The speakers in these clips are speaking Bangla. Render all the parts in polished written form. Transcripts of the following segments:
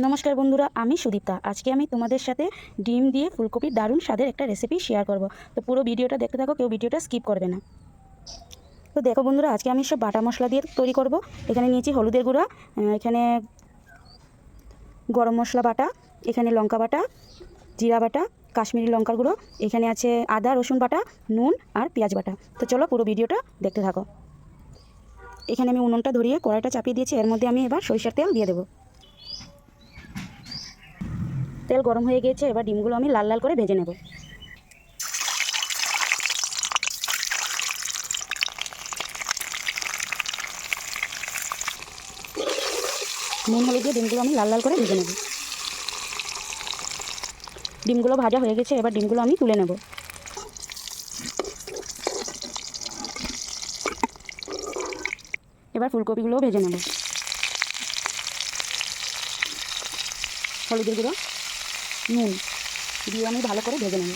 নমস্কার বন্ধুরা, আমি সুদীপ্তা। আজকে আমি তোমাদের সাথে ডিম দিয়ে ফুলকপির দারুণ স্বাদের একটা রেসিপি শেয়ার করব। তো পুরো ভিডিওটা দেখতে থাকো, কেউ ভিডিওটা স্কিপ করবে না। তো দেখো বন্ধুরা, আজকে আমি সব বাটা মশলা দিয়ে তৈরি করব। এখানে নিয়েছি হলুদের গুঁড়া, এখানে গরম মশলা বাটা, এখানে লঙ্কা বাটা, জিরা বাটা, কাশ্মীরি লঙ্কার গুঁড়ো, এখানে আছে আদা রসুন বাটা, নুন আর পেঁয়াজ বাটা। তো চলো পুরো ভিডিওটা দেখতে থাকো। এখানে আমি উনুনটা ধরিয়ে কড়াইটা চাপিয়ে দিয়েছি। এর মধ্যে আমি এবার সরিষার তেল দিয়ে দেবো। তেল গরম হয়ে গিয়েছে, এবার ডিমগুলো আমি লাল লাল করে ভেজে নেব। নুন হলুদ দিয়ে ডিমগুলো আমি লাল লাল করে ভেজে নেব। ডিমগুলো ভাজা হয়ে গেছে, এবার ডিমগুলো আমি তুলে নেব। এবার ফুলকপিগুলোও ভেজে নেব। হলুদের গুঁড়ো, নুন দিয়ে আমি ভালো করে ভেজে নেব।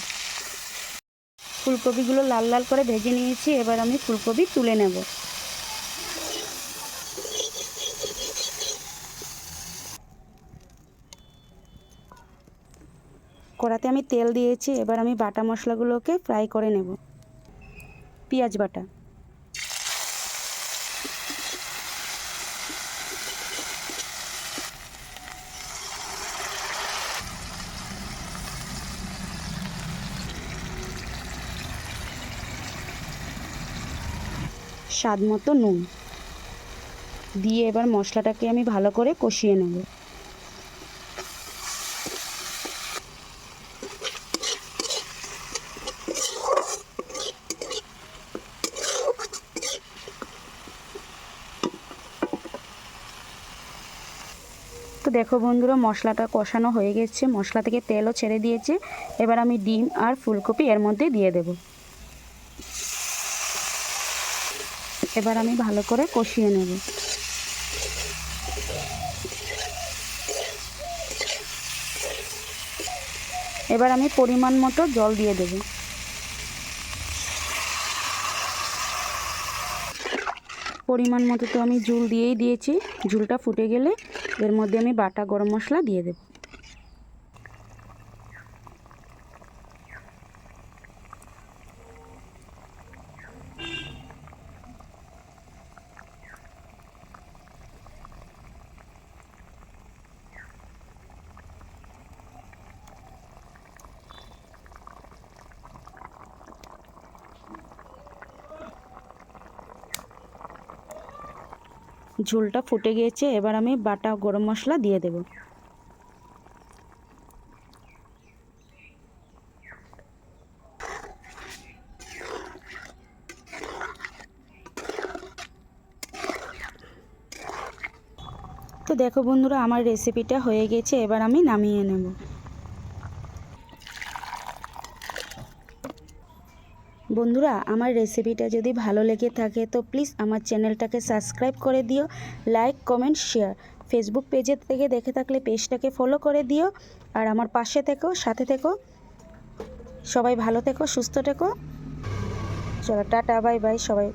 ফুলকপিগুলো লাল লাল করে ভেজে নিয়েছি, এবার আমি ফুলকপি তুলে নেব। কড়াতে আমি তেল দিয়েছি, এবার আমি বাটা মশলাগুলোকে ফ্রাই করে নেব। পেঁয়াজ বাটা, স্বাদ মতো নুন দিয়ে এবার মশলাটাকে আমি ভালো করে কষিয়ে নেব। তো দেখো বন্ধুরা, মশলাটা কষানো হয়ে গেছে, মশলা থেকে তেলও ছেড়ে দিয়েছে। এবার আমি ডিম আর ফুলকপি এর মধ্যে দিয়ে দেব। এবার আমি ভালো করে কষিয়ে নেব। এবার আমি পরিমাণ মতো জল দিয়ে দেব। পরিমাণ মতো তো আমি ঝোল দিয়েই দিয়েছি। ঝোলটা ফুটে গেলে এর মধ্যে আমি বাটা গরম মশলা দিয়ে দেব। ঝোলটা ফুটে গিয়েছে, এবার আমি বাটা গরম মশলা দিয়ে দেব। তো দেখো বন্ধুরা, আমার রেসিপিটা হয়ে গেছে, এবার আমি নামিয়ে নেব। বন্ধুরা, আমার রেসিপিটা যদি ভালো লেগে থাকে তো প্লিজ আমার চ্যানেলটাকে সাবস্ক্রাইব করে দিও, লাইক কমেন্ট শেয়ার। ফেসবুক পেজের থেকে দেখে থাকলে পেজটাকে ফলো করে দিও। আর আমার পাশে থেকো, সাথে থেকো। সবাই ভালো থেকো, সুস্থ থেকো। চলো টাটা, বাই বাই সবাই।